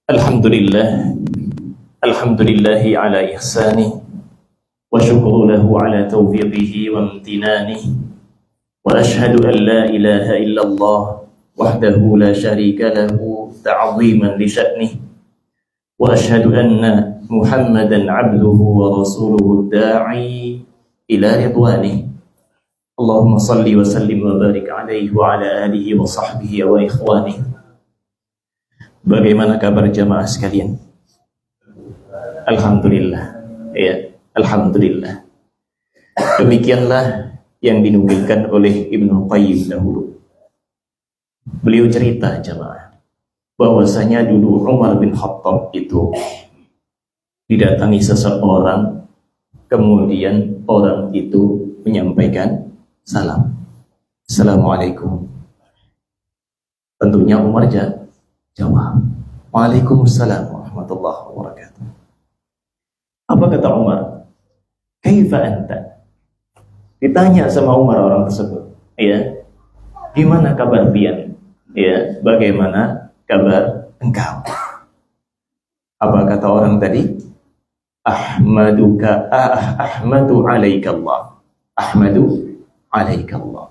Alhamdulillah, alhamdulillahi ala ihsani, wa syukru lahu ala taufiqihi wa amtinani, wa ashhadu an la ilaha illallah wahdahu la syarika lahu ta'ziman li sya'nih, wa ashhadu anna Muhammadan abduhu wa rasuluhu da'i ila ridwanih. Allahumma salli wa sallim wa barik alaihi wa ala alihi wa sahbihi wa ikhwanih. Bagaimana kabar jamaah sekalian? Alhamdulillah, ya, alhamdulillah. Demikianlah yang dinukilkan oleh Ibnu Qayyim dahulu. Beliau cerita jamaah, bahwasanya dulu Umar bin Khattab itu didatangi seseorang, kemudian orang itu menyampaikan salam, Assalamualaikum. Tentunya Umar jawab, Waalaikumsalam warahmatullahi wabarakatuh. Apa kata Umar? Kaifa anta? Ditanya sama Umar orang tersebut, ya, gimana kabar pian? Ya, bagaimana kabar engkau? Apa kata orang tadi? Ahmadu alaikallah. Ahmadu alaikallah.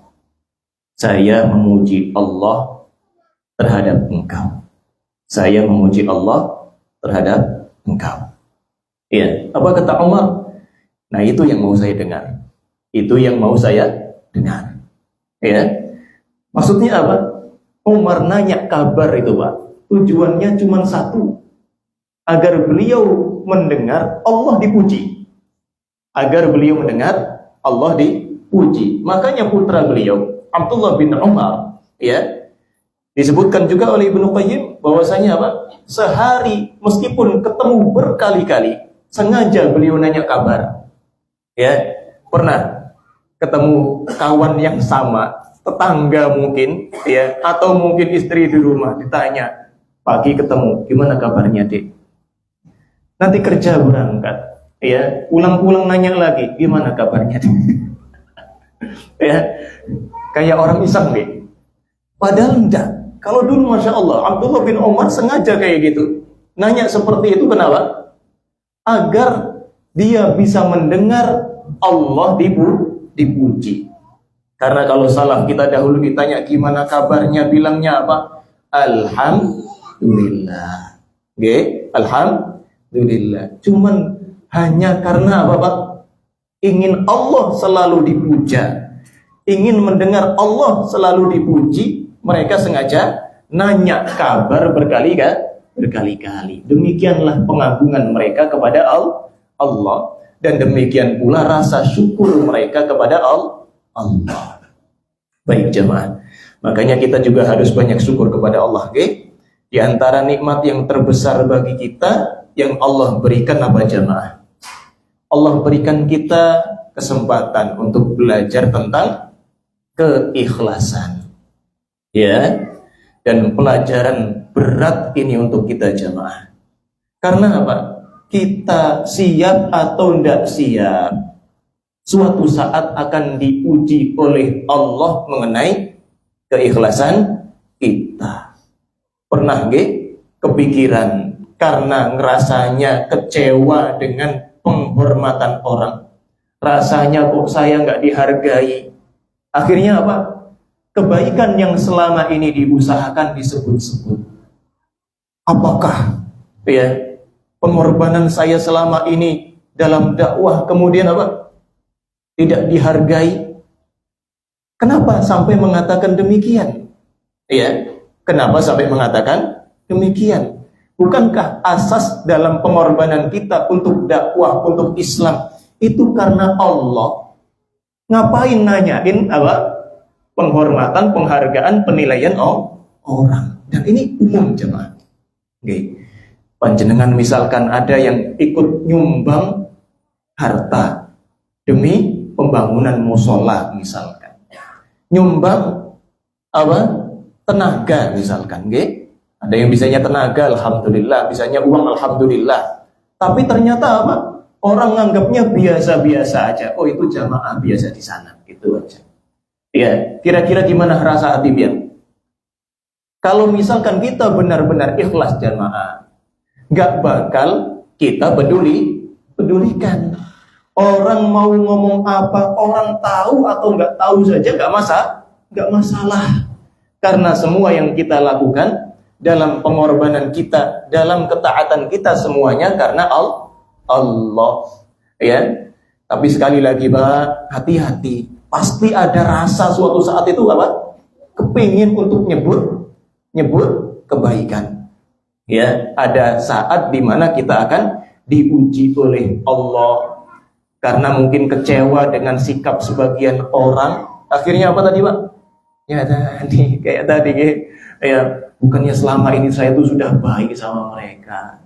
Saya memuji Allah terhadap engkau. Saya memuji Allah terhadap engkau. Ya, apa kata Umar? Nah, itu yang mau saya dengar. Itu yang mau saya dengar. Ya. Maksudnya apa? Umar nanya kabar itu, Pak. Tujuannya cuma satu. Agar beliau mendengar Allah dipuji. Agar beliau mendengar Allah dipuji. Makanya putra beliau, Abdullah bin Umar, ya, disebutkan juga oleh Ibnu Qayyim bahwasanya apa? Sehari meskipun ketemu berkali-kali, sengaja beliau nanya kabar. Ya, pernah ketemu kawan yang sama, tetangga mungkin, ya, atau mungkin istri di rumah ditanya, pagi ketemu, gimana kabarnya, Dek? Nanti kerja berangkat, ya, pulang-pulang nanya lagi, gimana kabarnya, Dek? Ya, kayak orang iseng, Dek. Padahal enggak. Kalau dulu Masya Allah, Abdullah bin Umar sengaja kayak gitu. Nanya seperti itu kenapa? Agar dia bisa mendengar Allah dipuji. Karena kalau salah kita dahulu ditanya gimana kabarnya, bilangnya apa? Alhamdulillah. Oke, alhamdulillah. Cuman hanya karena apa, Pak? Ingin Allah selalu dipuja, ingin mendengar Allah selalu dipuji, mereka sengaja nanya kabar berkali-kali. Demikianlah pengagungan mereka kepada Allah, dan demikian pula rasa syukur mereka kepada Allah. Baik jemaah, makanya kita juga harus banyak syukur kepada Allah. Okay? Di antara nikmat yang terbesar bagi kita yang Allah berikan apa jemaah? Allah berikan kita kesempatan untuk belajar tentang keikhlasan. Ya, dan pelajaran berat ini untuk kita jamaah. Karena apa? Kita siap atau tidak siap, suatu saat akan diuji oleh Allah mengenai keikhlasan kita. Pernah kepikiran karena ngerasanya kecewa dengan penghormatan orang, rasanya kok saya nggak dihargai, akhirnya apa? Kebaikan yang selama ini diusahakan disebut-sebut. Apakah ya pengorbanan saya selama ini dalam dakwah kemudian apa? Tidak dihargai? Kenapa sampai mengatakan demikian? Ya, kenapa sampai mengatakan demikian? Bukankah asas dalam pengorbanan kita untuk dakwah, untuk Islam itu karena Allah? Ngapain nanyain apa? Penghormatan, penghargaan, penilaian orang. Dan ini umum jemaah. Okay. Panjenengan misalkan ada yang ikut nyumbang harta demi pembangunan musola misalkan. Nyumbang apa? Tenaga misalkan, okay? Ada yang bisanya tenaga, alhamdulillah, bisanya uang, alhamdulillah. Tapi ternyata apa? Orang nganggapnya biasa-biasa aja. Oh, itu jamaah biasa di sana, gitu aja. Ya, kira-kira gimana rasa hati biar? Kalau misalkan kita benar-benar ikhlas jamaah, nggak bakal kita pedulikan. Orang mau ngomong apa, orang tahu atau nggak tahu saja nggak masalah. Karena semua yang kita lakukan dalam pengorbanan kita, dalam ketaatan kita semuanya karena Allah. Ya. Tapi sekali lagi Pak, hati-hati. Pasti ada rasa suatu saat itu apa? Kepingin untuk nyebut kebaikan. Ya, ada saat di mana kita akan diuji oleh Allah karena mungkin kecewa dengan sikap sebagian orang. Akhirnya apa tadi Pak? Ya tadi kayak tadi ya, bukannya selama ini saya tuh sudah baik sama mereka.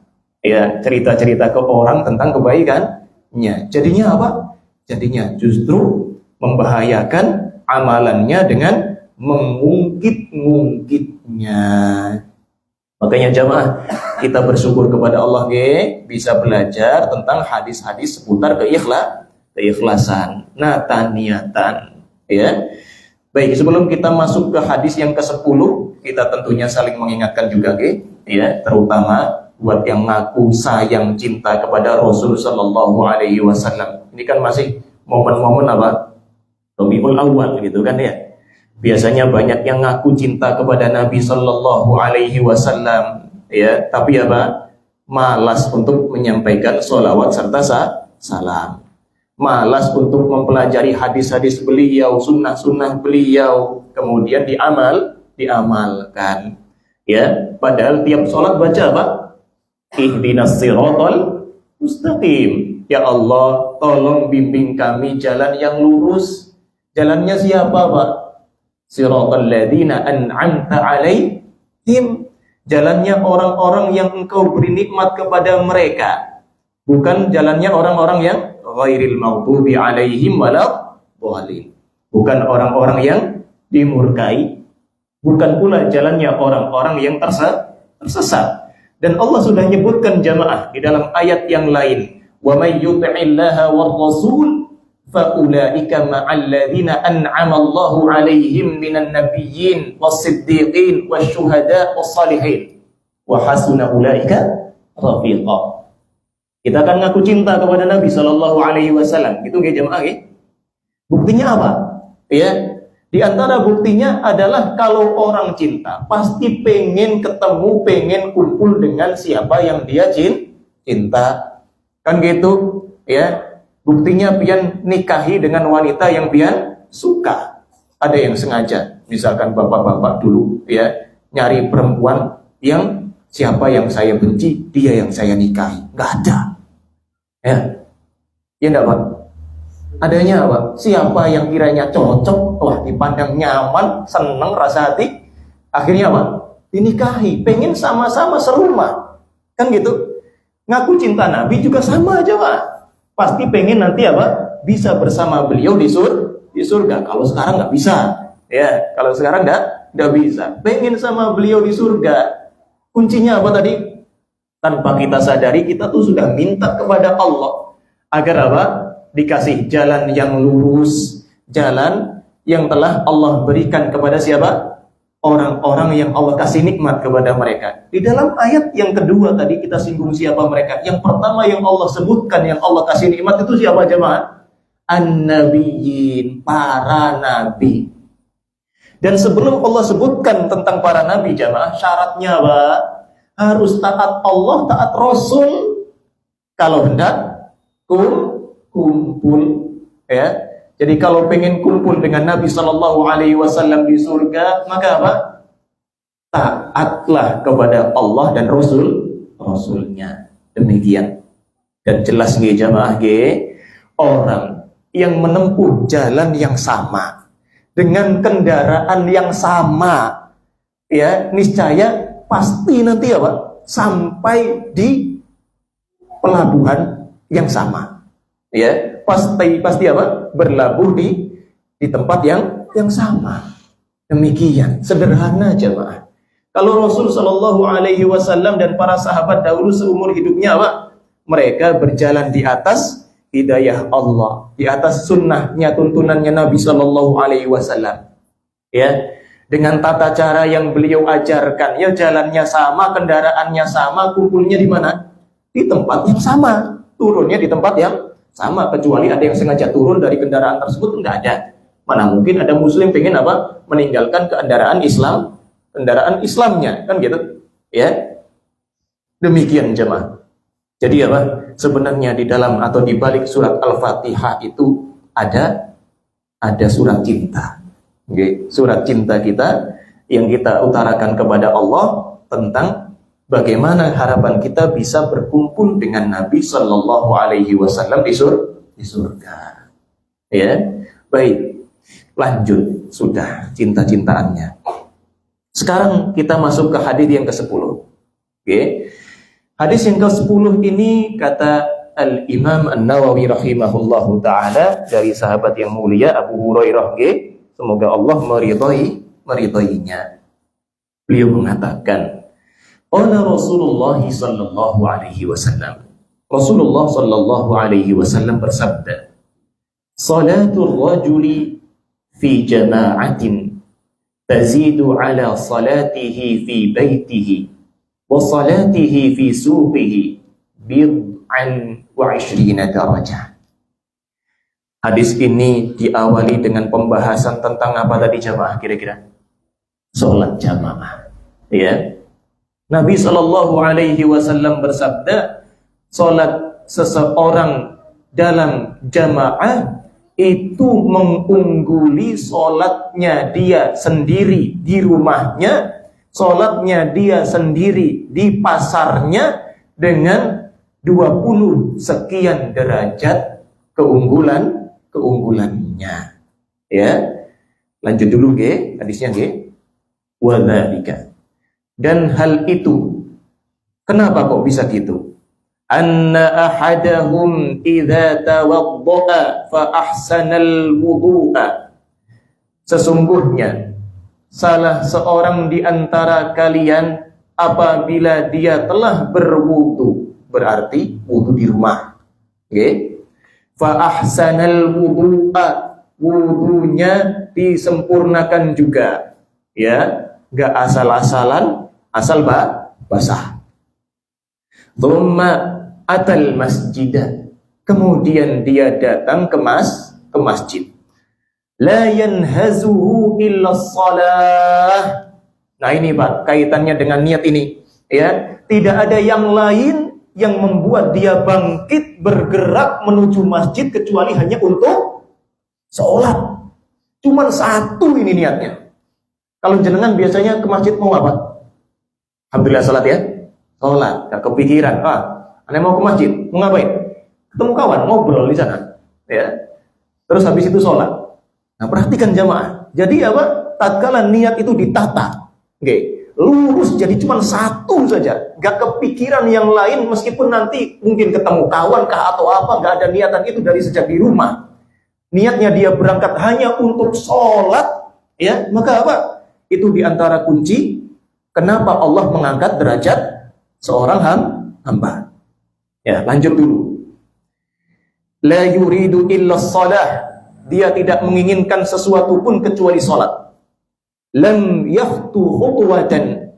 Ya, cerita-cerita ke orang tentang kebaikannya. Jadinya apa? Jadinya justru membahayakan amalannya dengan mengungkit-ngungkitnya. Makanya jamaah, kita bersyukur kepada Allah bisa belajar tentang hadis-hadis seputar keikhlasan, niatan, ya. Baik, sebelum kita masuk ke hadis yang ke-10, kita tentunya saling mengingatkan juga ya, terutama buat yang ngaku sayang cinta kepada Rasul sallallahu alaihi wasallam. Ini kan masih momen-momen apa? Rabiul Awal gitu kan ya. Biasanya banyak yang ngaku cinta kepada Nabi sallallahu alaihi wasallam ya, tapi apa? Malas untuk menyampaikan sholawat serta salam. Malas untuk mempelajari hadis-hadis beliau, sunnah-sunnah beliau, kemudian diamalkan. Ya, padahal tiap sholat baca apa? Ihdinas siratal mustaqim. Ya Allah, tolong bimbing kami jalan yang lurus. Jalannya siapa, Pak? Siratal ladzina an'amta 'alaihim. Jalannya orang-orang yang Engkau beri nikmat kepada mereka. Bukan jalannya orang-orang yang ghairil maghdubi 'alaihim waladhdallin. Bukan orang-orang yang dimurkai. Bukan pula jalannya orang-orang yang tersesat. Dan Allah sudah menyebutkan jamaah di dalam ayat yang lain. Wa may yuti'illaha war rasul فَأُولَٰئِكَ مَعَ الَّذِينَ أَنْعَمَ اللَّهُ عَلَيْهِمْ مِنَ النَّبِيِّينَ وَالصِّدِّيقِينَ وَالشُّهَدَاءِ وَالصَّالِحِينَ وَحَسُنَ أُولَٰئِكَ رَفِيقًا. Kita akan ngaku cinta kepada Nabi sallallahu alaihi wasallam. Itu nggih jemaah nggih. Buktinya apa? Ya, di antara buktinya adalah kalau orang cinta pasti pengen ketemu, pengen kumpul dengan siapa yang dia cinta. Kan gitu, ya. Buktinya pian nikahi dengan wanita yang pian suka. Ada yang sengaja, misalkan bapak-bapak dulu ya, nyari perempuan yang siapa yang saya benci, dia yang saya nikahi. Nggak ada. Ya. Ya enggak, Pak? Adanya apa? Siapa yang kiranya cocok, wah dipandang nyaman, seneng rasa hati, akhirnya apa? Dinikahi, pengen sama-sama serumah. Kan gitu. Ngaku cinta Nabi juga sama aja, Pak. Pasti pengen nanti apa? Bisa bersama beliau di surga. Kalau sekarang nggak bisa, ya. Kalau sekarang nggak bisa. Pengen sama beliau di surga. Kuncinya apa tadi? Tanpa kita sadari kita tuh sudah minta kepada Allah agar apa? Dikasih jalan yang lurus, jalan yang telah Allah berikan kepada siapa? Orang-orang yang Allah kasih nikmat kepada mereka. Di dalam ayat yang kedua tadi kita singgung siapa mereka. Yang pertama yang Allah sebutkan, yang Allah kasih nikmat itu siapa jemaah? An-Nabiyyin, para nabi. Dan sebelum Allah sebutkan tentang para nabi jemaah, syaratnya apa? Harus taat Allah, taat Rasul. Kalau hendak kumpul, ya. Jadi kalau pengen kumpul dengan Nabi Sallallahu Alaihi Wasallam di surga, maka apa? Taatlah kepada Allah dan Rasulnya. Demikian. Dan jelas nih jamaah orang yang menempuh jalan yang sama dengan kendaraan yang sama, ya niscaya pasti nanti apa? Sampai di pelabuhan yang sama, ya. Pasti apa? Berlabuh di tempat yang sama. Demikian sederhana jemaah. Kalau Rasul Shallallahu Alaihi Wasallam dan para sahabat dahulu seumur hidupnya apa? Mereka berjalan di atas hidayah Allah, di atas sunnahnya, tuntunannya Nabi Shallallahu Alaihi Wasallam. Ya, dengan tata cara yang beliau ajarkan. Ya jalannya sama, kendaraannya sama, kumpulnya di mana? Di tempat yang sama, turunnya di tempat yang sama. Kecuali ada yang sengaja turun dari kendaraan tersebut, enggak ada. Mana mungkin ada muslim pengen apa? Meninggalkan kendaraan Islam, kendaraan Islamnya, kan gitu. Ya. Demikian jemaah. Jadi apa? Sebenarnya di dalam atau di balik surat Al-Fatihah itu ada surat cinta. Okay. Surat cinta kita yang kita utarakan kepada Allah tentang bagaimana harapan kita bisa berkumpul dengan Nabi Sallallahu Alaihi Wasallam di surga. Ya, baik. Lanjut, sudah cinta-cintaannya. Sekarang kita masuk ke hadis yang ke-10. Okay. Hadis yang ke-10 ini kata Al-Imam An-Nawawi rahimahullahu ta'ala dari sahabat yang mulia Abu Hurairah, semoga Allah meridainya. Beliau mengatakan, qala Rasulullah sallallahu alaihi wasallam. Rasulullah sallallahu alaihi wasallam bersabda, salatul rajuli fi jama'atin tazidu ala salatihi fi baitihi wa salatihi fi suqihi bid'an wa 20 darajah. Hadis ini diawali dengan pembahasan tentang apa tadi jamaah kira-kira? Salat jamaah. Ya. Nabi Shallallahu Alaihi Wasallam bersabda, salat seseorang dalam jamaah itu mengungguli salatnya dia sendiri di rumahnya, salatnya dia sendiri di pasarnya dengan 20 sekian derajat keunggulannya. Ya. Lanjut dulu hadisnya wa dzalika. Dan hal itu, kenapa kok bisa gitu? Anna ahadahum idza tawaddaa fa ahsanal wudu'a. Sesungguhnya salah seorang di antara kalian apabila dia telah berwudu, berarti wudu di rumah. Fa ahsanal wudu'a, wudunya disempurnakan juga. Ya, enggak asal-asalan, asal basah. Thumma atal masjidah, kemudian dia datang ke masjid. La yanhazuhu illa shalah. Nah ini Pak, kaitannya dengan niat ini. Ya, tidak ada yang lain yang membuat dia bangkit bergerak menuju masjid kecuali hanya untuk sholat. Cuman satu ini niatnya. Kalau jenengan biasanya ke masjid mau apa? Alhamdulillah salat ya. Sholat, gak kepikiran. Anda mau ke masjid, mau ngapain? Ketemu kawan, ngobrol di sana. Ya. Terus habis itu sholat. Nah perhatikan jamaah. Jadi apa? Tatkala niat itu ditata, lurus jadi cuma satu saja. Gak kepikiran yang lain meskipun nanti mungkin ketemu kawan kah atau apa. Gak ada niatan itu dari sejak di rumah. Niatnya dia berangkat hanya untuk sholat. Ya, maka apa? Itu diantara kunci kenapa Allah mengangkat derajat seorang hamba. Ya, lanjut dulu. La yuridu illa shalah. Dia tidak menginginkan sesuatu pun kecuali salat. Lam yakhtu khutwatan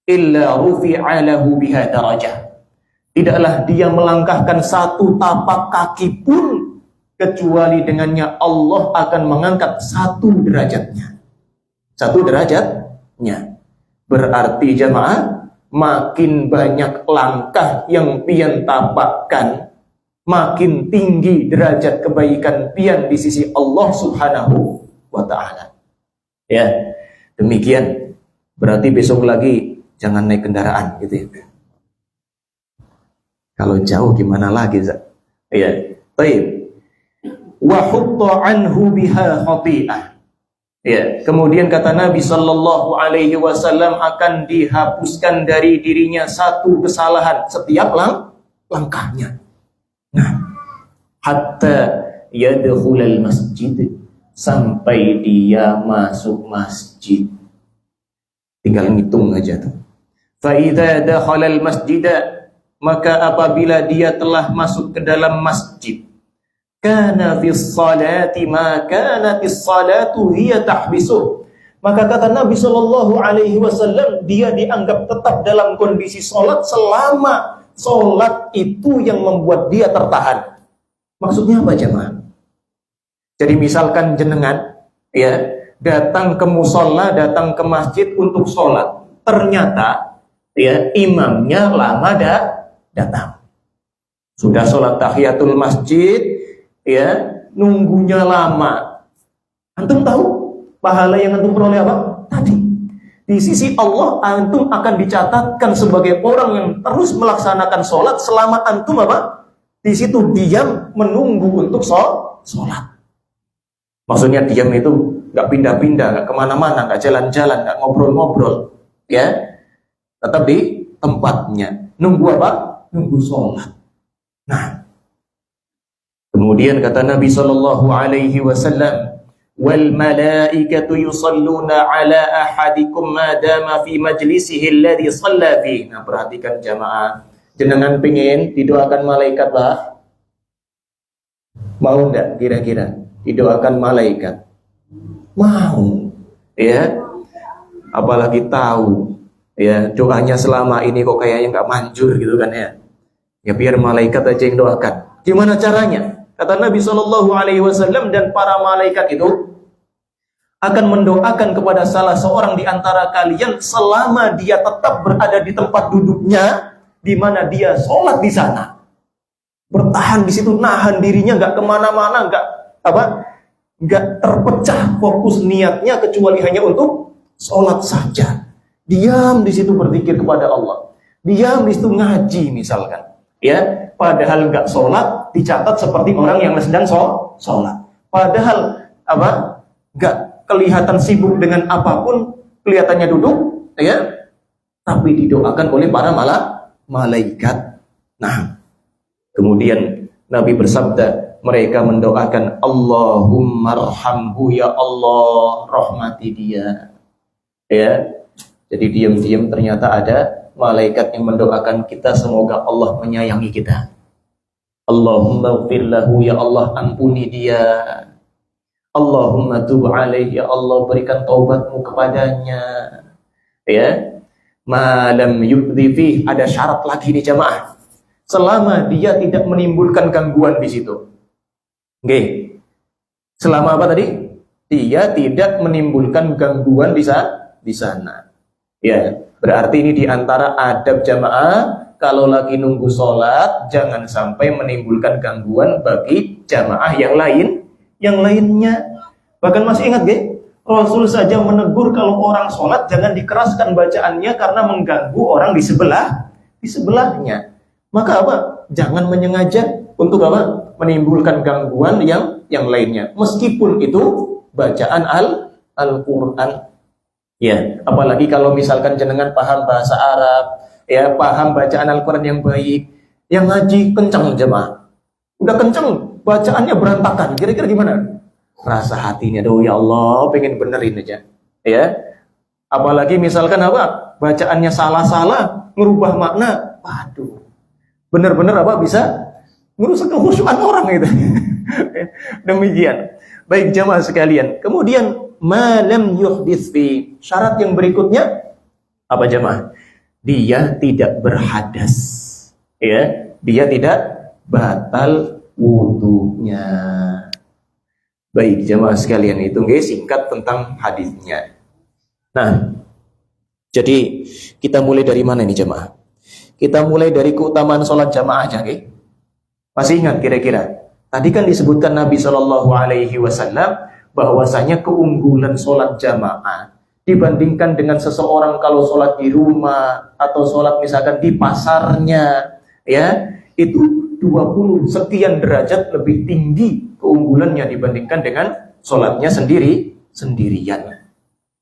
illa rufi'a lahu biha darajah. Tidaklah dia melangkahkan satu tapak kaki pun kecuali dengannya Allah akan mengangkat satu derajatnya. Satu derajatnya. Berarti jamaah, makin banyak langkah yang pian tapakkan, makin tinggi derajat kebaikan pian di sisi Allah Subhanahu wa ta'ala. Ya, demikian. Berarti besok lagi jangan naik kendaraan gitu ya. Kalau jauh gimana lagi, Zak? Ya, baik. Wa hutta anhu biha khati'ah. Ya, kemudian kata Nabi Sallallahu Alaihi Wasallam akan dihapuskan dari dirinya satu kesalahan setiap langkahnya. Nah, hatta yadkhulal masjid, sampai dia masuk masjid. Tinggal ngitung aja tuh. Fa idza dakhalal masjid, maka apabila dia telah masuk ke dalam masjid, kana fis salati ma kanat as salatu hiya tahbisuh, Maka kata Nabi Shallallahu Alaihi Wasallam, dia dianggap tetap dalam kondisi sholat selama sholat itu yang membuat dia tertahan. Maksudnya apa jemaah? Jadi misalkan jenengan ya datang ke musola, datang ke masjid untuk sholat, ternyata ya imamnya lama datang. Sudah sholat tahiyatul masjid, ya nunggunya lama. Antum tahu pahala yang antum peroleh apa? Tadi di sisi Allah antum akan dicatatkan sebagai orang yang terus melaksanakan sholat selama antum apa? Di situ diam menunggu untuk sholat. Maksudnya diam itu nggak pindah-pindah, nggak kemana-mana, nggak jalan-jalan, nggak ngobrol-ngobrol, ya. Tetap di tempatnya. Nunggu apa? Nunggu sholat. Nah, kemudian kata Nabi Shallallahu Alaihi Wasallam, wal malaikatu yusalluna ala ahadikum ma dama fi majlisihi alladhi shalla fi. Nah, perhatikan jamaah, jenengan pengen didoakan malaikat lah, mau enggak kira-kira didoakan malaikat? Mau, ya. Apalagi tahu, ya doanya selama ini kok kayaknya nggak manjur gitu kan ya. Ya biar malaikat aja yang doakan. Gimana caranya? Kata Nabi Shallallahu Alaihi Wasallam, dan para malaikat itu akan mendoakan kepada salah seorang di antara kalian selama dia tetap berada di tempat duduknya, di mana dia sholat di sana, bertahan di situ, nahan dirinya, nggak kemana-mana, nggak terpecah fokus niatnya kecuali hanya untuk sholat saja. Diam di situ berzikir kepada Allah, diam di situ ngaji misalkan, ya. Padahal nggak sholat dicatat seperti orang yang sedang sholat. Padahal nggak kelihatan sibuk dengan apapun, kelihatannya duduk, ya. Tapi didoakan oleh para malaikat. Nah, kemudian Nabi bersabda, mereka mendoakan, Allahumma arhamhu, ya Allah rahmati dia. Ya, jadi diam-diam ternyata ada malaikat yang mendoakan kita, semoga Allah menyayangi kita. Allahumma ighfir lahu, ya Allah ampuni dia. Allahumma tub alaihi, ya Allah berikan taubatmu kepadanya. Ya, ma lam yudhi fih, ada syarat lagi nih jamaah. Selama dia tidak menimbulkan gangguan di situ. Oke. Selama apa tadi? Dia tidak menimbulkan gangguan di sana. Ya, berarti ini diantara adab jamaah. Kalau lagi nunggu sholat, jangan sampai menimbulkan gangguan bagi jamaah yang lainnya. Bahkan masih ingat gak? Rasul saja menegur kalau orang sholat jangan dikeraskan bacaannya karena mengganggu orang di sebelahnya. Maka apa? Jangan menyengaja untuk apa? Menimbulkan gangguan yang lainnya. Meskipun itu bacaan Al-Quran. Ya, apalagi kalau misalkan jenengan paham bahasa Arab, ya paham bacaan Al-Quran yang baik, yang ngaji kencang jemaah. Udah kencang, bacaannya berantakan. Kira-kira gimana? Rasa hatinya, doh ya Allah, pengen benerin aja. Ya, apalagi misalkan apa? Bacaannya salah-salah, ngerubah makna. Waduh, bener-bener bisa merusak kekhusyuan orang itu. Demikian. Baik jamaah sekalian. Kemudian malam yuhdits fi. Syarat yang berikutnya apa jamaah? Dia tidak berhadas. Ya, dia tidak batal wudunya. Baik jamaah sekalian, itu guys singkat tentang hadisnya. Nah, jadi kita mulai dari mana nih jamaah? Kita mulai dari keutamaan sholat jamaah aja, guys. Masih ingat kira-kira? Tadi kan disebutkan Nabi Shallallahu Alaihi Wasallam bahwasanya keunggulan sholat jamaah dibandingkan dengan seseorang kalau sholat di rumah atau sholat misalkan di pasarnya, ya itu 20 sekian derajat lebih tinggi keunggulannya dibandingkan dengan sholatnya sendirian.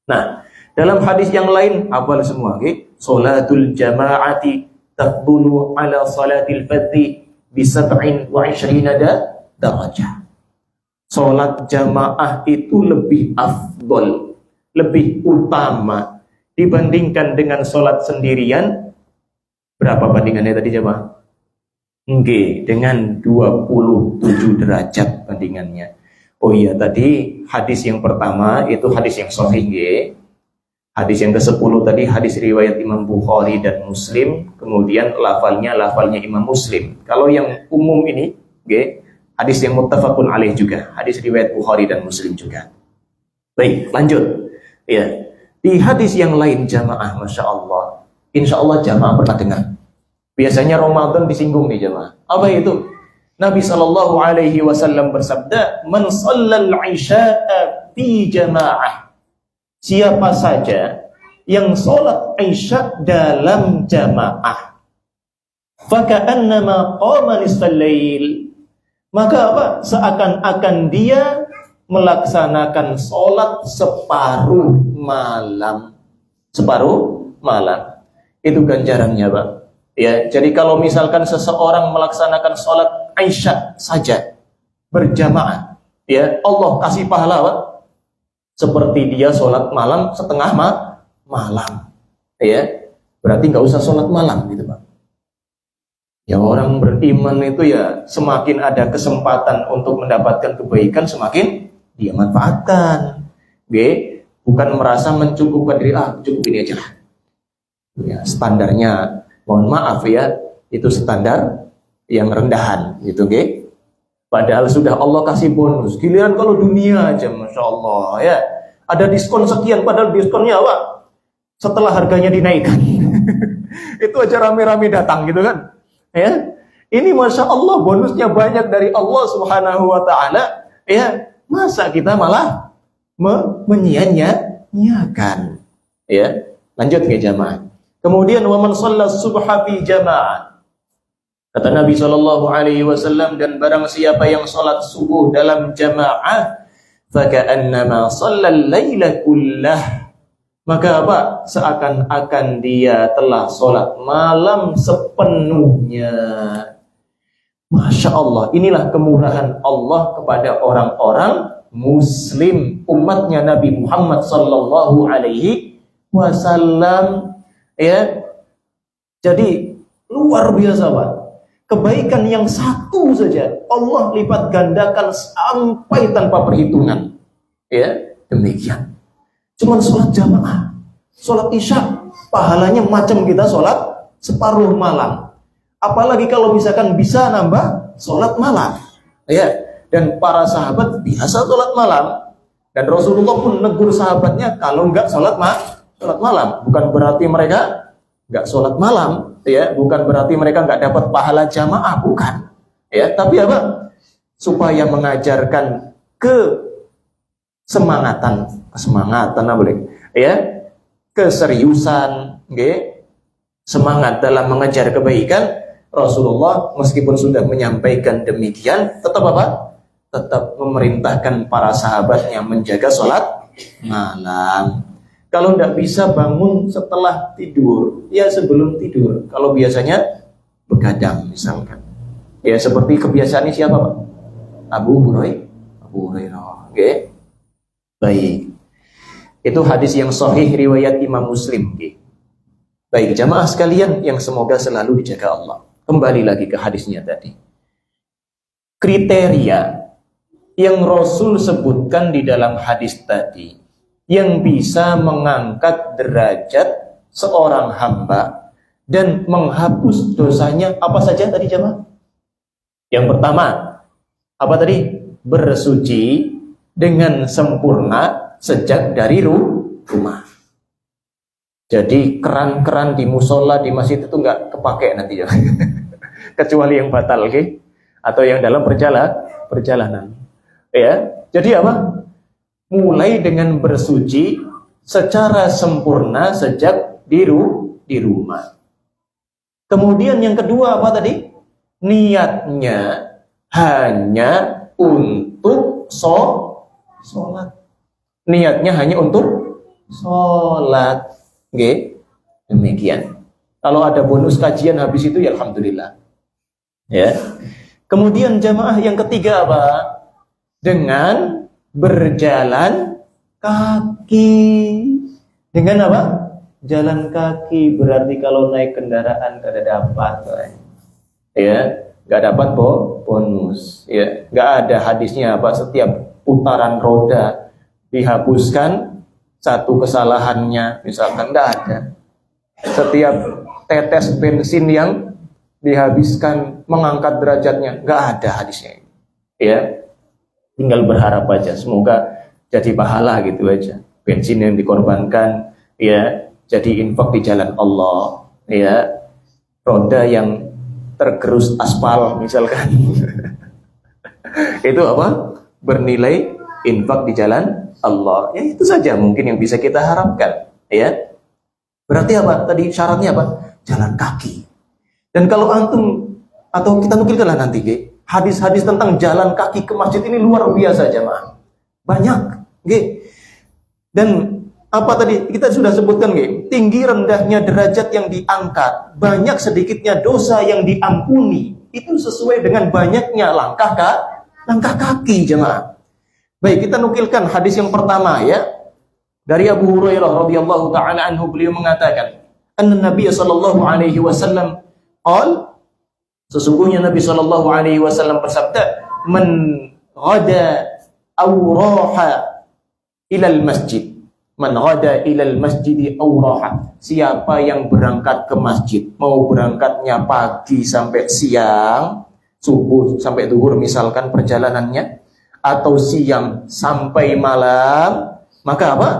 Nah, dalam hadis yang lain hafal semua, sholatul jamaati tafdulu ala salatil fardhi bi 27 darajah. Sholat jamaah itu lebih afdol, lebih utama dibandingkan dengan sholat sendirian. Berapa bandingannya tadi jamaah? Dengan 27 derajat bandingannya. Oh iya, tadi hadis yang pertama itu hadis yang sahih nggih. Hadis yang ke-10 tadi hadis riwayat Imam Bukhari dan Muslim, kemudian lafalnya Imam Muslim. Kalau yang umum ini nggih, hadis yang muttafaqun alaih juga, hadis riwayat Bukhari dan Muslim juga. Baik, lanjut. Ya. Di hadis yang lain jamaah, Masya Allah, insya Allah jamaah pernah dengar. Biasanya Ramadan disinggung nih jamaah. Apa itu? Nabi Shallallahu Alaihi Wasallam bersabda, "Man shallal isya'a fi jamaah." Siapa saja yang sholat isya dalam jamaah, faka'annama qama nisfal lail, maka apa? Seakan-akan dia melaksanakan sholat separuh malam. Separuh malam. Itu ganjarannya, Pak. Ya, jadi kalau misalkan seseorang melaksanakan sholat Isya saja berjamaah, ya Allah kasih pahala, Pak, seperti dia sholat malam setengah malam, ya berarti nggak usah sholat malam gitu, Pak. Ya orang beriman itu ya semakin ada kesempatan untuk mendapatkan kebaikan semakin dia manfaatkan, bukan merasa mencukupkan diri, cukup ini aja lah. Ya, standarnya mohon maaf ya, itu standar yang rendahan gitu, padahal sudah Allah kasih bonus. Giliran kalau dunia aja, Masya Allah ya, ada diskon sekian, padahal diskonnya apa? Setelah harganya dinaikkan. Itu aja rame-rame datang gitu kan ya. Ini Masya Allah bonusnya banyak dari Allah Subhanahu wa ta'ala ya, masa kita malah menyia-nyiakan ya. Lanjut ke jamaah. Kemudian wa man shalla subha fi jamaah, kata Nabi Shallallahu Alaihi Wasallam, dan barang siapa yang sholat subuh dalam jamaah, faka'annama shallal laila kullah, maka apa? Seakan-akan dia telah sholat malam sepenuhnya. Masya Allah, inilah kemurahan Allah kepada orang-orang Muslim, umatnya Nabi Muhammad Sallallahu Alaihi Wasallam. Ya, jadi luar biasa, Pak. Kebaikan yang satu saja Allah lipat gandakan sampai tanpa perhitungan. Ya, demikian. Cuman sholat jamaah, sholat isya, pahalanya macam kita sholat separuh malam. Apalagi kalau misalkan bisa nambah sholat malam. Ya, dan para sahabat biasa sholat malam. Dan Rasulullah pun negur sahabatnya kalau enggak sholat malam. Bukan berarti mereka enggak sholat malam. Ya, bukan berarti mereka nggak dapat pahala jamaah, bukan. Ya, tapi apa? Supaya mengajarkan kesemangatan apa boleh? Ya, keseriusan, semangat dalam mengejar kebaikan. Rasulullah meskipun sudah menyampaikan demikian, tetap apa? Tetap memerintahkan para sahabatnya menjaga sholat malam. Kalau tidak bisa bangun setelah tidur, ya sebelum tidur. Kalau biasanya begadang misalkan. Ya seperti kebiasaan ini siapa, Pak? Abu Hurairah. Oke. Baik. Itu hadis yang sahih riwayat Imam Muslim. Baik, jamaah sekalian yang semoga selalu dijaga Allah. Kembali lagi ke hadisnya tadi. Kriteria yang Rasul sebutkan di dalam hadis tadi yang bisa mengangkat derajat seorang hamba dan menghapus dosanya apa saja tadi jemaah? Yang pertama, apa tadi? Bersuci dengan sempurna sejak dari rumah. Jadi keran-keran di musola, di masjid itu nggak kepake nanti ya. Kecuali yang batal, atau yang dalam perjalanan. Ya, jadi apa? Mulai dengan bersuci secara sempurna sejak di rumah. Kemudian yang kedua apa tadi? Niatnya hanya untuk sholat. Niatnya hanya untuk sholat. Demikian. Kalau ada bonus kajian habis itu ya alhamdulillah. Ya. Kemudian jamaah yang ketiga apa? Dengan berjalan kaki. Dengan apa? Jalan kaki. Berarti kalau naik kendaraan gak ada dapat, ya, gak dapat bonus, ya, gak ada hadisnya apa setiap putaran roda dihapuskan satu kesalahannya, misalkan tidak ada. Setiap tetes bensin yang dihabiskan mengangkat derajatnya, nggak ada hadisnya. Ya, tinggal berharap aja, semoga jadi pahala gitu aja. Bensin yang dikorbankan, ya, jadi infak di jalan Allah, ya. Roda yang tergerus aspal misalkan, itu apa? Bernilai infak di jalan Allah. Ya itu saja mungkin yang bisa kita harapkan, ya. Berarti apa? Tadi syaratnya apa? Jalan kaki. Dan kalau antum atau kita nukilkanlah nanti, hadis-hadis tentang jalan kaki ke masjid ini luar biasa jemaah. Banyak, dan apa tadi kita sudah sebutkan, tinggi rendahnya derajat yang diangkat, banyak sedikitnya dosa yang diampuni, itu sesuai dengan banyaknya langkah kaki jemaah. Baik, kita nukilkan hadis yang pertama, ya, dari Abu Hurairah radhiyallahu taala anhu. Beliau mengatakan, anna Nabi sallallahu alaihi wasallam qala, sesungguhnya Nabi sallallahu alaihi wasallam bersabda, man ghada aw raha ilal masjid, man ghada ilal masjid aw raha, siapa yang berangkat ke masjid, mau berangkatnya pagi sampai siang, subuh sampai zuhur misalkan perjalanannya, atau siang sampai malam, maka apa?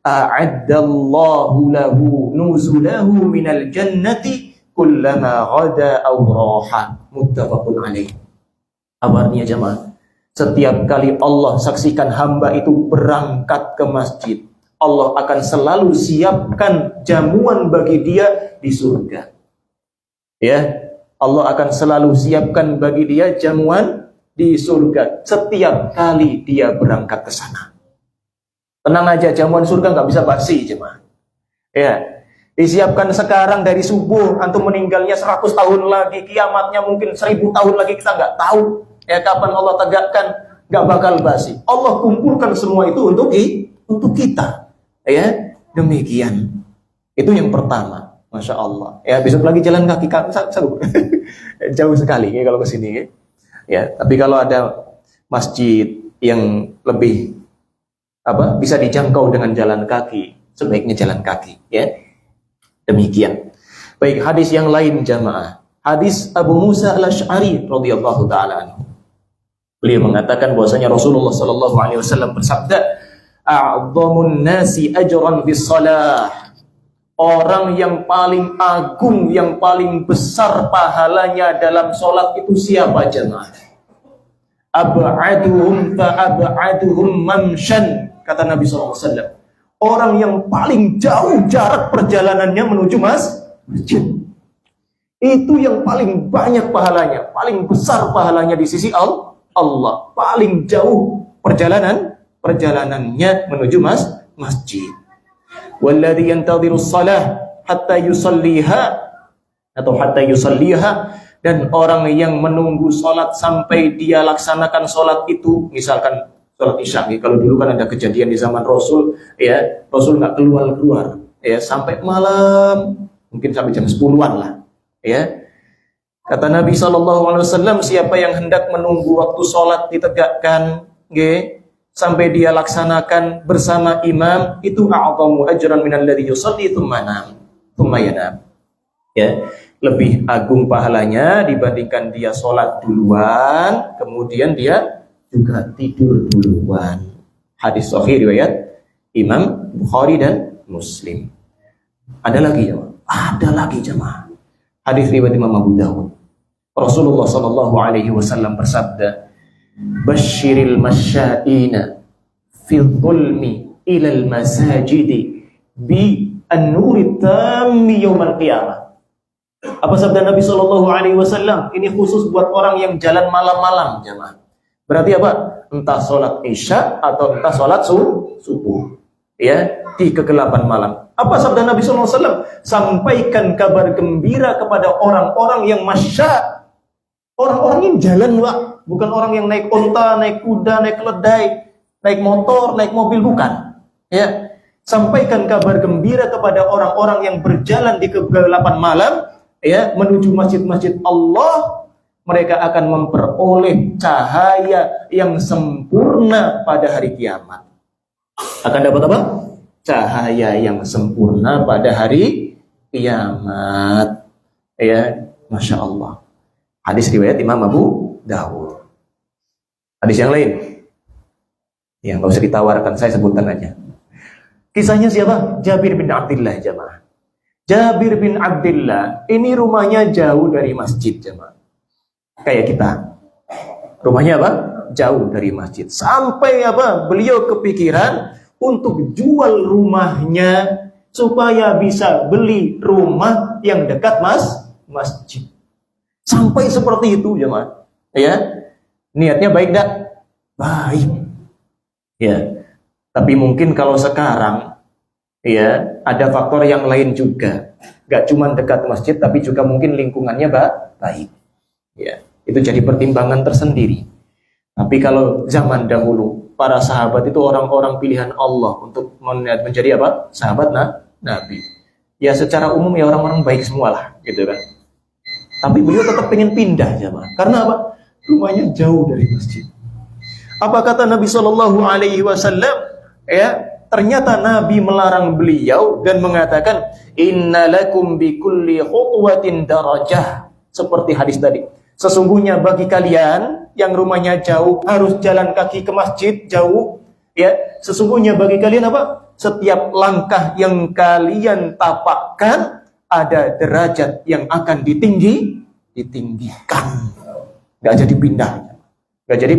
A'addallahu lahu nuzulahu minal jannati kullama ghada aw raha, muttafaqun alaih. Apa artinya jemaah? Setiap kali Allah saksikan hamba itu berangkat ke masjid, Allah akan selalu siapkan jamuan bagi dia di surga. Ya, Allah akan selalu siapkan bagi dia jamuan di surga setiap kali dia berangkat ke sana. Tenang aja, jamuan surga nggak bisa basi jemaah. Ya, disiapkan sekarang dari subuh, antum meninggalnya 100 tahun lagi, kiamatnya mungkin 1000 tahun lagi, kita nggak tahu. Ya, kapan Allah tegakkan, nggak bakal basi. Allah kumpulkan semua itu untuk kita. Ya, demikian. Itu yang pertama, masya Allah. Ya, besok lagi jalan kaki jauh sekali ya kalau ke sini. Ya, tapi kalau ada masjid yang lebih bisa dijangkau dengan jalan kaki, sebaiknya jalan kaki. Ya, demikian. Baik, hadis yang lain jamaah. Hadis Abu Musa al-Asy'ari radhiyallahu taala anhu. Beliau mengatakan bahwasanya Rasulullah sallallahu alaihi wasallam bersabda, "A'dhamun nasi ajran bis shalah." Orang yang paling agung, yang paling besar pahalanya dalam sholat itu siapa jemaah? Ab'aduhum fa'ab'aduhum mamshan, kata Nabi SAW. Orang yang paling jauh jarak perjalanannya menuju masjid, itu yang paling banyak pahalanya, paling besar pahalanya di sisi Allah. Paling jauh perjalanannya menuju masjid. Walladhi yantadhiru shalah hatta yusalliha, atau hatta yusalliha, dan orang yang menunggu salat sampai dia laksanakan salat itu, misalkan salat Isya. Kalau dulu kan ada kejadian di zaman Rasul, ya, Rasul nggak keluar, ya, sampai malam, mungkin sampai jam 10-an lah, ya. Kata Nabi SAW, siapa yang hendak menunggu waktu salat ditegakkan, sampai dia laksanakan bersama imam, itu a'zamu ajran minal ladzi yusalli tsumma yanam. Ya, lebih agung pahalanya dibandingkan dia sholat duluan, kemudian dia juga tidur duluan. Hadis sahih riwayat Imam Bukhari dan Muslim. Ada lagi jemaah. Hadis riwayat Imam Abu Dawud. Rasulullah sallallahu alaihi wasallam bersabda, Basyiril masya'ina fi dhulmi ilal masajidi bi an-nuri tammi yaumal qiyamah. Apa sabda Nabi SAW? Ini khusus buat orang yang jalan malam-malam jemaah. Berarti apa? Entah sholat Isya atau entah sholat subuh, ya, di kegelapan malam. Apa sabda Nabi SAW? Sampaikan kabar gembira kepada orang-orang yang masya'. Orang-orang yang jalan, Pak. Bukan orang yang naik unta, naik kuda, naik keledai, naik motor, naik mobil, bukan. Ya, sampaikan kabar gembira kepada orang-orang yang berjalan di kegelapan malam, ya, menuju masjid-masjid Allah, mereka akan memperoleh cahaya yang sempurna pada hari kiamat. Akan dapat apa? Cahaya yang sempurna pada hari kiamat. Ya, Masya Allah. Hadis riwayat Imam Abu Dawud. Hadis yang lain, yang nggak usah ditawarkan, saya sebutkan aja. Kisahnya siapa? Jabir bin Abdullah, jamaah. Jabir bin Abdullah ini rumahnya jauh dari masjid, jamaah. Kayak kita. Rumahnya apa? Jauh dari masjid. Sampai apa? Beliau kepikiran untuk jual rumahnya supaya bisa beli rumah yang dekat masjid. Sampai seperti itu, jemaah. Ya. Niatnya baik enggak? Baik. Ya. Tapi mungkin kalau sekarang ya, ada faktor yang lain juga. Gak cuma dekat masjid tapi juga mungkin lingkungannya baik. Ya. Itu jadi pertimbangan tersendiri. Tapi kalau zaman dahulu, para sahabat itu orang-orang pilihan Allah untuk menjadi apa? Sahabat Nabi. Ya secara umum ya orang-orang baik semualah, gitu kan. Tapi beliau tetap pengen pindah, jemaah. Karena apa? Rumahnya jauh dari masjid. Apa kata Nabi Shallallahu Alaihi Wasallam? Ya, ternyata Nabi melarang beliau dan mengatakan, Innalakum bikulli khutwatin darajah. Seperti hadis tadi. Sesungguhnya bagi kalian yang rumahnya jauh harus jalan kaki ke masjid jauh, ya. Sesungguhnya bagi kalian apa? Setiap langkah yang kalian tapakkan ada derajat yang akan ditinggikan. Gak jadi pindah, gak jadi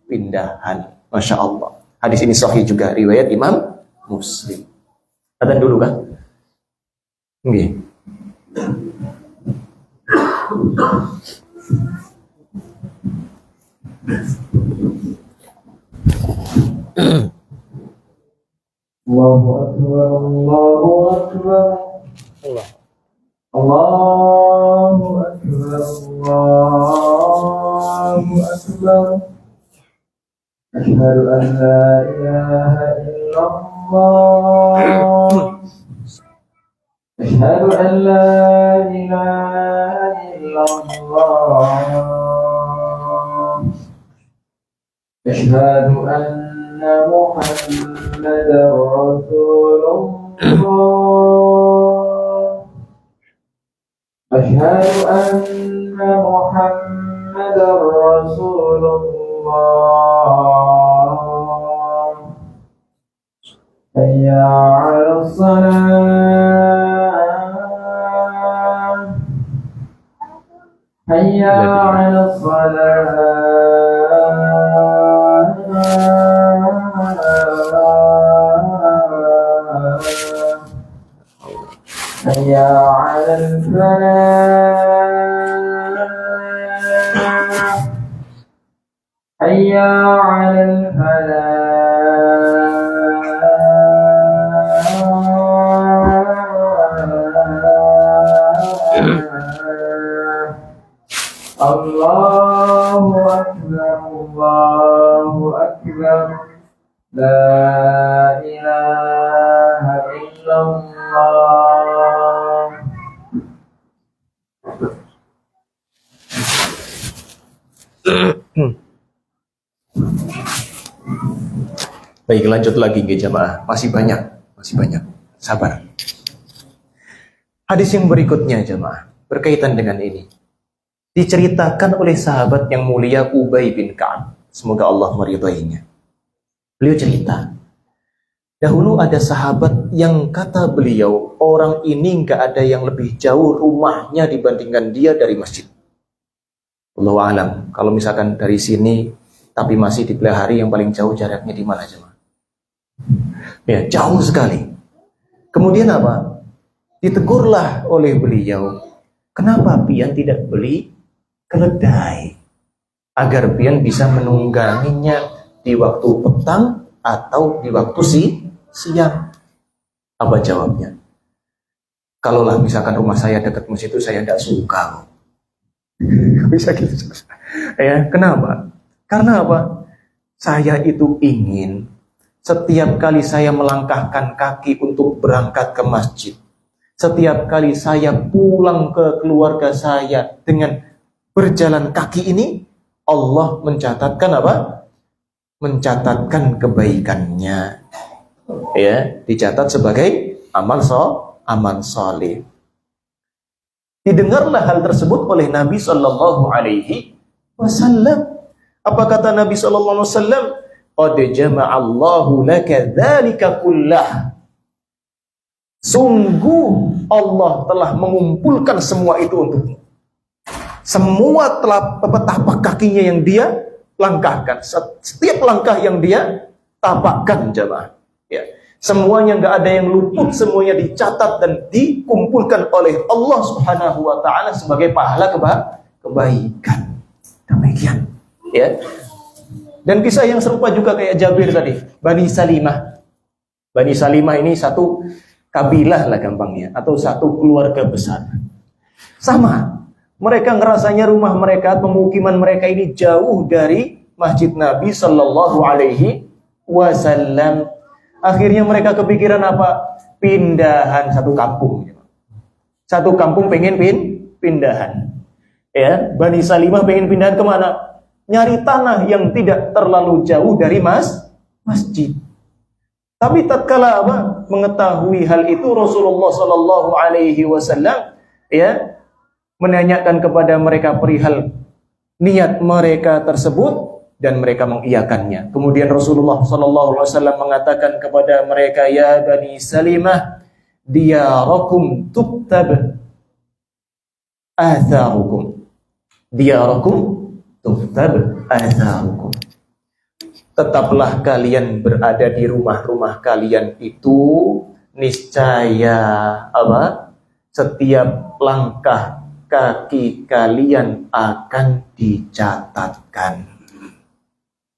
pindahan. Masya Allah. Hadis ini sahih juga riwayat Imam Muslim. Adzan dulu kan? Nggih. Allahu Akbar, Allahu Akbar, Allahu Akbar, Allahu Akbar. Asyhadu an la ilaha illallah. Asyhadu an la ilaha illallah. أشهد أن محمدا رسول الله أشهد أن محمدا رسول الله حي على الصلاة حي على الصلاة حي على الفلاح حي على الفلاح الله أكبر الله أكبر لا إله إلا الله. Baik, lanjut lagi ke jamaah. Masih banyak. Sabar. Hadis yang berikutnya jamaah berkaitan dengan ini. Diceritakan oleh sahabat yang mulia Ubay bin Ka'ab. Semoga Allah meridainya. Beliau cerita, dahulu ada sahabat yang kata beliau, orang ini nggak ada yang lebih jauh rumahnya dibandingkan dia dari masjid. Allahu a'lam. Kalau misalkan dari sini, tapi masih di Pelahari yang paling jauh jaraknya di mana jemaah? Ya, jauh sekali. Kemudian apa? Ditegurlah oleh beliau, kenapa pian tidak beli keledai agar pian bisa menungganginya di waktu petang atau di waktu siang? Apa jawabnya? Kalaulah misalkan rumah saya dekat masjid itu saya tidak suka. Bisa gitu. Ya, kenapa? Karena apa? Saya itu ingin setiap kali saya melangkahkan kaki untuk berangkat ke masjid, setiap kali saya pulang ke keluarga saya dengan berjalan kaki ini Allah mencatatkan apa? Mencatatkan kebaikannya. Ya, dicatat sebagai amal saleh. Didengarlah hal tersebut oleh Nabi sallallahu alaihi wasallam. Apa kata Nabi sallallahu alaihi wasallam? Qad jama'allahu laka dzalika kullah. Sungguh Allah telah mengumpulkan semua itu untukmu. Semua tapak kakinya yang dia langkahkan, setiap langkah yang dia tapakkan, jemaah. Ya. Semuanya nggak ada yang luput, semuanya dicatat dan dikumpulkan oleh Allah Subhanahu wa taala sebagai pahala kebaikan. Demikian, ya. Dan kisah yang serupa juga kayak Jabir tadi, Bani Salimah. Bani Salimah ini satu kabilah lah gampangnya, atau satu keluarga besar. Sama, mereka ngerasanya rumah mereka, pemukiman mereka ini jauh dari Masjid Nabi Sallallahu Alaihi Wasallam. Akhirnya mereka kepikiran apa? Pindahan satu kampung. Satu kampung pengen pindahan. Ya, Bani Salimah pengen pindahan kemana? Nyari tanah yang tidak terlalu jauh dari masjid. Tapi tatkala apa? Mengetahui hal itu Rasulullah Sallallahu Alaihi Wasallam ya menanyakan kepada mereka perihal niat mereka tersebut. Dan mereka mengiyakannya. Kemudian Rasulullah sallallahu alaihi wasallam mengatakan kepada mereka, ya Bani Salimah, diyarakum tuktab atharukum. Diyarakum tuktab atharukum. Tetaplah kalian berada di rumah-rumah kalian itu, niscaya apa? Setiap langkah kaki kalian akan dicatatkan.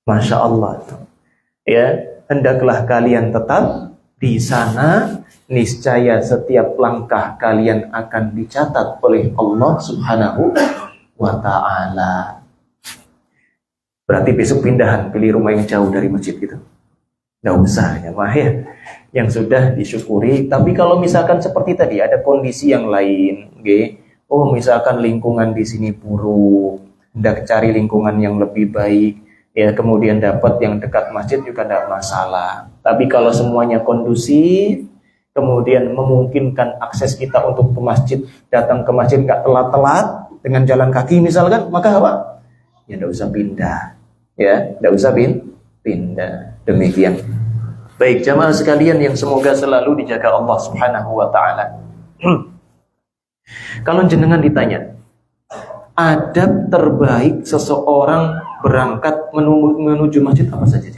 Masya Allah, ya, hendaklah kalian tetap di sana, niscaya setiap langkah kalian akan dicatat oleh Allah Subhanahu wa Ta'ala. Berarti besok pindahan, pilih rumah yang jauh dari masjid gitu. Nggak usah ya, mah ya, yang sudah disyukuri. Tapi kalau misalkan seperti tadi ada kondisi yang lain, okay? Oh misalkan lingkungan di sini buruk, hendak cari lingkungan yang lebih baik. Ya, kemudian dapat yang dekat masjid juga tidak masalah. Tapi kalau semuanya kondusif, kemudian memungkinkan akses kita untuk ke masjid, datang ke masjid nggak telat-telat dengan jalan kaki misalkan, maka apa? Ya tidak usah pindah. Ya, tidak usah pindah. Demikian. Baik, jamaah sekalian yang semoga selalu dijaga Allah Subhanahu wa Ta'ala. Kalau jenengan ditanya, adab terbaik seseorang berangkat menuju masjid apa saja?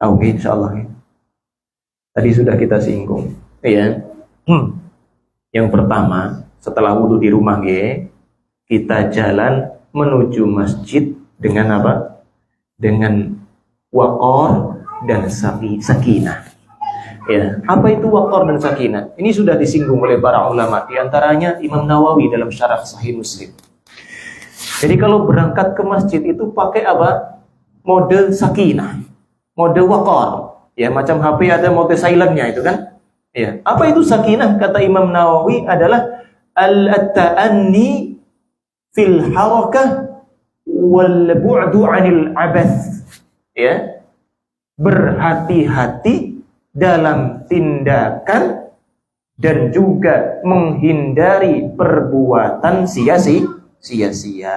Oke, insyaallah. Tadi sudah kita singgung, ya. Yang pertama, setelah wudhu di rumah, kita jalan menuju masjid dengan apa? Dengan waqar dan sakinah. Ya, apa itu waqar dan sakinah? Ini sudah disinggung oleh para ulama, di antaranya Imam Nawawi dalam syarah Sahih Muslim. Jadi kalau berangkat ke masjid itu pakai apa? Mode sakinah, mode waqar. Ya, macam HP ada mode silentnya itu kan? Ya. Apa itu sakinah? Kata Imam Nawawi adalah al-ta'anni fil harakah wal bu'du 'anil abath. Ya. Berhati-hati dalam tindakan dan juga menghindari perbuatan sia-sia.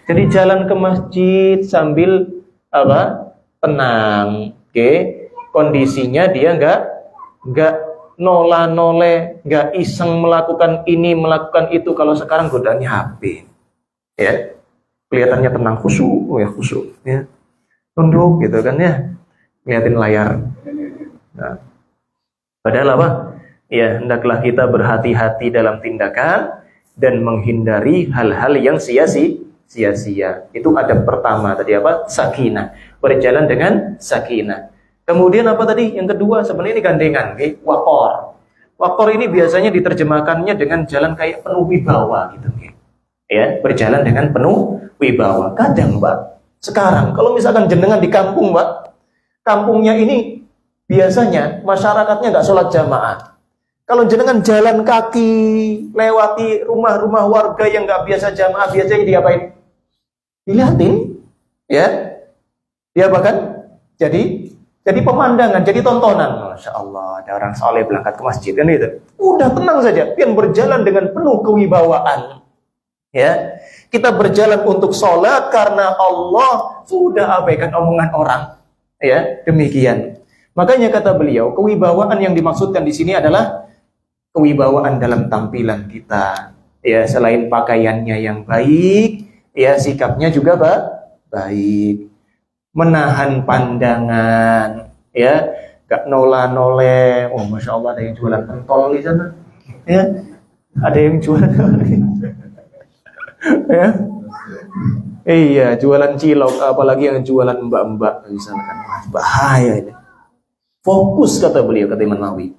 Jadi jalan ke masjid sambil apa? Tenang, kondisinya dia nggak nola-nole, nggak iseng melakukan ini, melakukan itu. Kalau sekarang godaannya HP, ya, kelihatannya tenang, khusyuk, ya, tunduk gitu kan ya, ngeliatin layar. Nah, padahal apa? Ya, hendaklah kita berhati-hati dalam tindakan dan menghindari hal-hal yang sia-sia. Itu adab pertama tadi apa? Sakinah. Berjalan dengan sakinah. Kemudian apa tadi? Yang kedua sebenarnya ini gandengan, waqar. Waqar ini biasanya diterjemahkannya dengan jalan kayak penuh wibawa gitu, ya, berjalan dengan penuh wibawa. Kadang, Mbak, sekarang kalau misalkan jenengan di kampung, Mbak, kampungnya ini biasanya masyarakatnya nggak sholat jamaah. Kalau jenengan jalan kaki lewati rumah-rumah warga yang nggak biasa jamaah, biasanya diapain? Dilihatin, ya. Dia bahkan jadi pemandangan, jadi tontonan. Masya Allah, ada orang soleh berangkat ke masjid kan itu. Udah tenang saja, pian berjalan dengan penuh kewibawaan. Ya, kita berjalan untuk sholat karena Allah sudah abaikan omongan orang. Ya, demikian. Makanya kata beliau, kewibawaan yang dimaksudkan di sini adalah kewibawaan dalam tampilan kita. Ya, selain pakaiannya yang baik, ya sikapnya juga baik. Menahan pandangan, ya, gak nola-nole. Oh, masya Allah, ada yang jualan pentol di sana, ya, ada yang jualan, ya, iya, jualan cilok, apalagi yang jualan mbak-mbak, misalkan, bahaya ini. Fokus kata beliau, kata Imam Nawawi,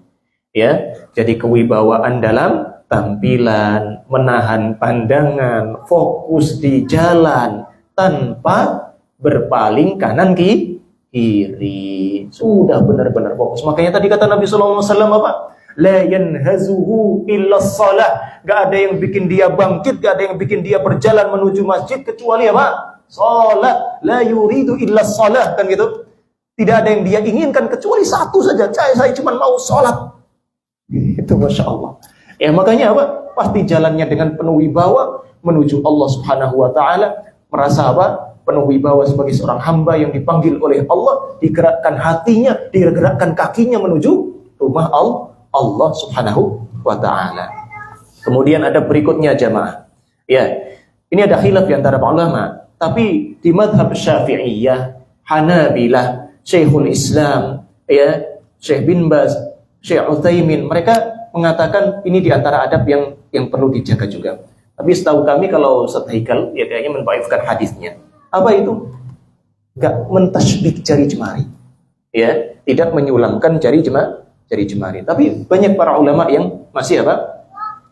ya, jadi kewibawaan dalam tampilan, menahan pandangan, fokus di jalan tanpa berpaling kanan kiri, sudah benar-benar fokus. Makanya tadi kata Nabi SAW apa? La yanhazuhu illa shalah. Gak ada yang bikin dia bangkit, gak ada yang bikin dia berjalan menuju masjid kecuali apa? Salat. La yuridu illa shalah, kan gitu. Tidak ada yang dia inginkan kecuali satu saja. Saya cuma mau sholat. Itu masya Allah. Ya makanya apa? Pasti jalannya dengan penuh wibawa menuju Allah Subhanahu Wa Taala, merasa apa? Penuh wibawa sebagai seorang hamba yang dipanggil oleh Allah, digerakkan hatinya, digerakkan kakinya menuju rumah Allah Subhanahu wa Ta'ala. Kemudian ada berikutnya jamaah. Ya, ini ada khilaf di antara para ulama, tapi di madhab Syafi'iyah, Hanabilah, Syekhul Islam, ya, Syekh bin Baz, Syekh Utsaimin, mereka mengatakan ini di antara adab yang perlu dijaga juga. Tapi setahu kami kalau Ustaz Haikal, ya kayaknya mendhaifkan hadisnya. Apa itu? Gak mentasbih jari jemari, ya, tidak menyulamkan jari jemari. Tapi banyak para ulama yang masih apa?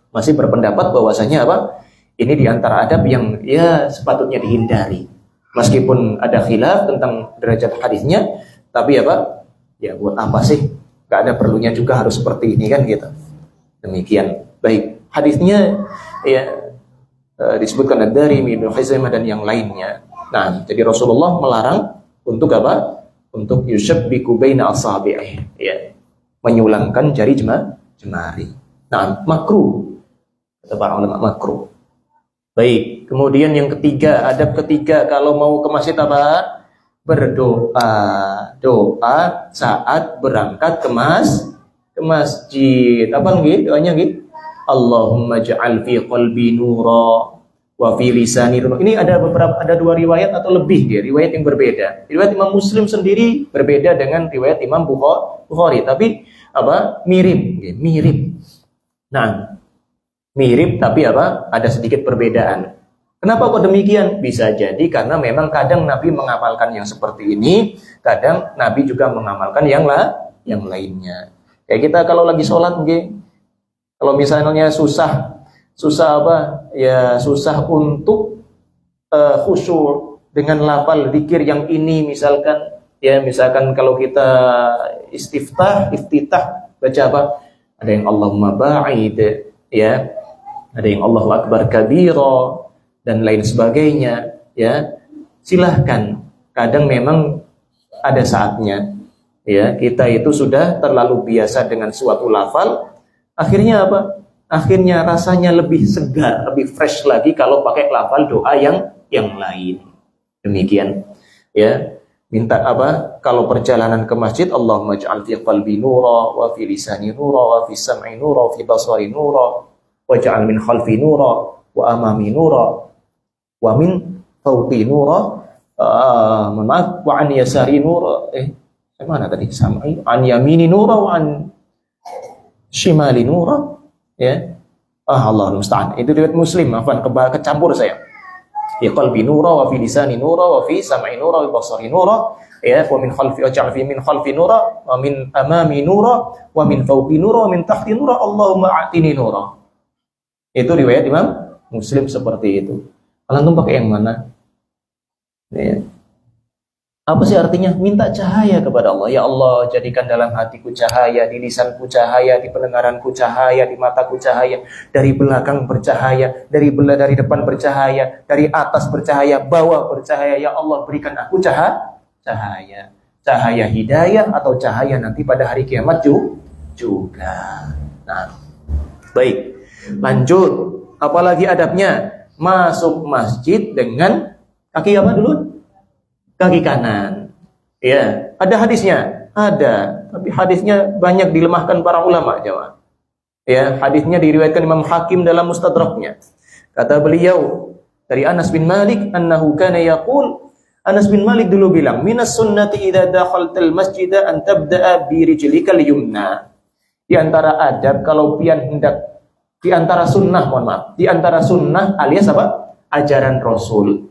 Masih berpendapat bahwasanya apa? Ini diantara adab yang ya sepatutnya dihindari. Meskipun ada khilaf tentang derajat hadisnya, tapi apa? Ya buat apa sih? Gak ada perlunya juga harus seperti ini kan gitu. Demikian. Baik, hadisnya ya disebutkan dari Ibnu Khuzaimah dan yang lainnya. Nah, jadi Rasulullah melarang untuk apa? Untuk yusyabbiku baina asabi'i, ya. Menyulangkan jari jemari. Nah, makruh. Kata para ulama makruh. Baik, kemudian yang ketiga, adab ketiga kalau mau ke masjid apa? Berdoa. Doa saat berangkat ke masjid. Apa nggih? Doanya nggih? Allahumma ja'al fi qalbi nura wa fi lisani nur. Ini ada dua riwayat atau lebih ya, riwayat yang berbeda. Riwayat Imam Muslim sendiri berbeda dengan riwayat Imam Bukhari, tapi apa? Mirip. Nah, mirip tapi apa? Ada sedikit perbedaan. Kenapa kok demikian? Bisa jadi karena memang kadang Nabi mengamalkan yang seperti ini, kadang Nabi juga mengamalkan yang lainnya. Kayak kita kalau lagi sholat, kalau misalnya susah apa? Ya susah untuk khusyuk dengan lafal zikir yang ini misalkan, ya misalkan kalau kita iftitah baca apa? Ada yang Allahumma ba'id, ya. Ada yang Allahu akbar kabira dan lain sebagainya, ya. Silahkan. Kadang memang ada saatnya, ya. Kita itu sudah terlalu biasa dengan suatu lafal, akhirnya apa? Akhirnya rasanya lebih segar, lebih fresh lagi kalau pakai lafal doa yang lain. Demikian, ya. Minta apa? Kalau perjalanan ke masjid, Allahumma ja'al fi qalbi nura wa fi lisani nura wa fi sam'i nura wa fi basari nura wa ja'al min khalfi nura wa amami nura wa min fawqi nura wa an yasari nura. Mana tadi? Sam'i an yamini nura wa an shimali nura. Ya, Allah musta'an. Itu riwayat Muslim, afwan, kecampur saya. Ya qalbi nura wa fi lisani nura wa fi sam'i nura wa basari nura, ya, wa min khalfi waj'al fi min khalfi nura wa min amami nura wa min fawqi nura wa min tahti nura, Allahumma a'tini nura. Itu riwayat Imam Muslim seperti itu. Antum pakai yang mana? Ya. Apa sih artinya? Minta cahaya kepada Allah. Ya Allah, jadikan dalam hatiku cahaya, di lisanku cahaya, di pendengaranku cahaya, di mataku cahaya, dari belakang bercahaya, dari depan bercahaya, dari atas bercahaya, bawah bercahaya. Ya Allah, berikan aku cahaya. Cahaya hidayah atau cahaya nanti pada hari kiamat juga. Nah, baik. Lanjut. Apalagi adabnya? Masuk masjid dengan kaki apa dulu? Kaki kanan. Ya, ada hadisnya? Ada, tapi hadisnya banyak dilemahkan para ulama, jemaah. Ya, hadisnya diriwayatkan Imam Hakim dalam Mustadraknya. Kata beliau dari Anas bin Malik annahu kana yaqul, Anas bin Malik dulu bilang, "Minas sunnati idza dakhaltal masjida an tabda'a bi rijlikal yumna." Di antara adab kalau pian hendak di antara sunnah alias apa? Ajaran Rasul.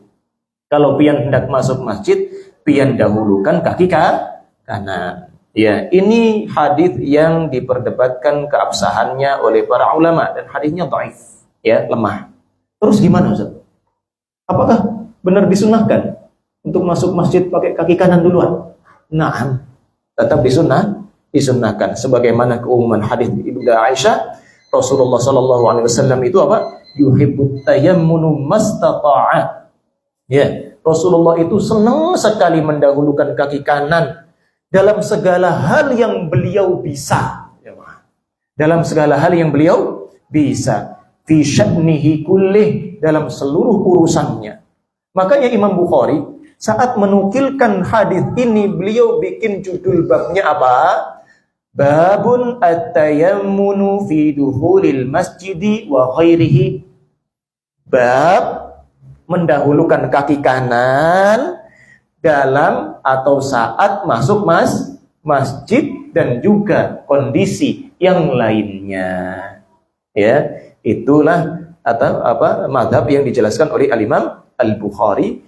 Kalau pian hendak masuk masjid, pian dahulukan kaki kanan. Ya, ini hadis yang diperdebatkan keabsahannya oleh para ulama dan hadisnya dhaif, ya, lemah. Terus gimana, Ustaz? Apakah benar disunnahkan untuk masuk masjid pakai kaki kanan duluan? Naam, tetap disunnahkan sebagaimana keumuman hadis Ibnu Aisyah, Rasulullah sallallahu alaihi wasallam itu apa? Yuhibbut tayammunu mastata'a. Ya, Rasulullah itu senang sekali mendahulukan kaki kanan dalam segala hal yang beliau bisa. Dalam segala hal yang beliau bisa. Fi sya'nihi kullih, dalam seluruh urusannya. Makanya Imam Bukhari saat menukilkan hadis ini, beliau bikin judul babnya apa? Babun at-tayammunu fi dukhulil masjidi wa ghairihi. Bab mendahulukan kaki kanan dalam atau saat masuk masjid dan juga kondisi yang lainnya. Ya, itulah atau apa mazhab yang dijelaskan oleh Al-Imam Al-Bukhari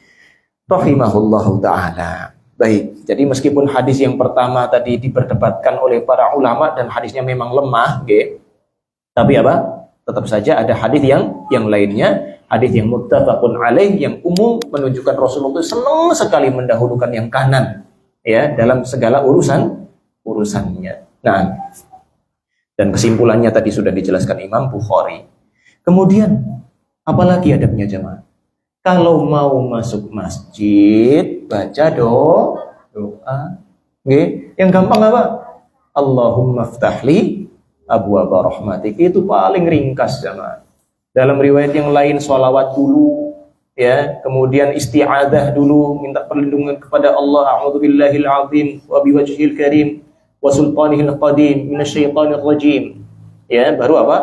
rahimahullahu taala. Baik, jadi meskipun hadis yang pertama tadi diperdebatkan oleh para ulama dan hadisnya memang lemah, tapi apa? Tetap saja ada hadis yang lainnya, hadis yang muttafaqun alaih, yang umum menunjukkan Rasulullah senang sekali mendahulukan yang kanan, ya, dalam segala urusannya. Nah, dan kesimpulannya tadi sudah dijelaskan Imam Bukhari. Kemudian apalagi adabnya, jemaah? Kalau mau masuk masjid, baca doa. Yang gampang apa? Allahumma ftahli abwaaba rahmatik. Itu paling ringkas, jemaah. Dalam riwayat yang lain sholawat dulu, ya, kemudian isti'adzah dulu, minta perlindungan kepada Allah, a'udzubillahil azim wa biwajhil karim wa sultanihil qadim minasyaitonir rajim. Ya, baru apa?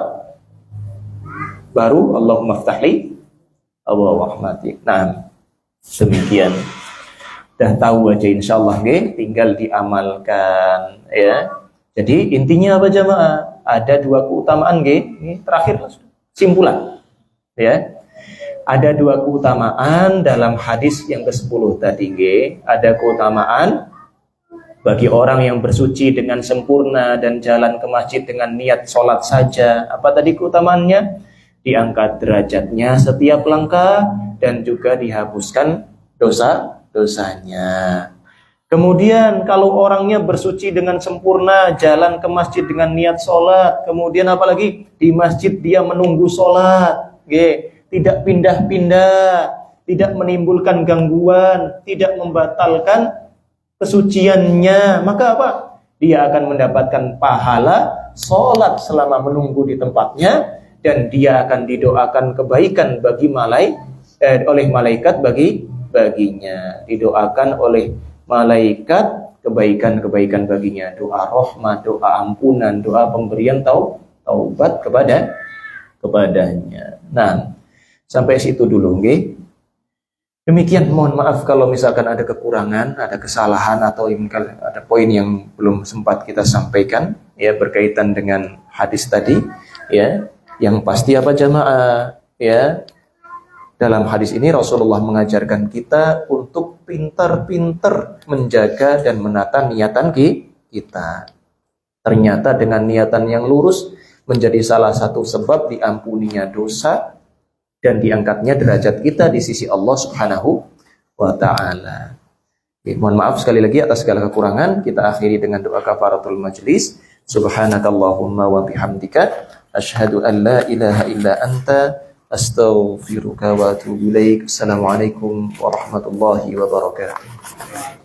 Baru Allahumma ftahli abwaaba rahmatik. Nah, demikian. Dah tahu aja insyaallah, tinggal diamalkan, ya. Jadi intinya apa, jemaah? Ada dua keutamaan, ini terakhir simpulan, ya. Ada dua keutamaan dalam hadis yang ke-10 tadi, ada keutamaan bagi orang yang bersuci dengan sempurna dan jalan ke masjid dengan niat sholat saja. Apa tadi keutamaannya? Diangkat derajatnya setiap langkah dan juga dihapuskan dosanya. Kemudian kalau orangnya bersuci dengan sempurna, jalan ke masjid dengan niat sholat, kemudian apalagi di masjid dia menunggu sholat, tidak pindah-pindah, tidak menimbulkan gangguan, tidak membatalkan kesuciannya, maka apa? Dia akan mendapatkan pahala sholat selama menunggu di tempatnya, dan dia akan didoakan kebaikan bagi oleh malaikat baginya, didoakan oleh malaikat kebaikan baginya, doa rahmat, doa ampunan, doa pemberian taubat kepadanya. Nah, sampai situ dulu, Demikian, mohon maaf kalau misalkan ada kekurangan, ada kesalahan atau ada poin yang belum sempat kita sampaikan, ya, berkaitan dengan hadis tadi, ya. Yang pasti apa, jamaah, ya, dalam hadis ini Rasulullah mengajarkan kita untuk pintar-pintar menjaga dan menata niatan kita. Ternyata dengan niatan yang lurus menjadi salah satu sebab diampuninya dosa dan diangkatnya derajat kita di sisi Allah Subhanahu wa ta'ala. Oke, mohon maaf sekali lagi atas segala kekurangan. Kita akhiri dengan doa kafaratul majlis. Subhanakallahumma wa bihamdika asyhadu an la ilaha illa anta astaghfiruka wa atubu ilaik. Assalamualaikum warahmatullahi wabarakatuh.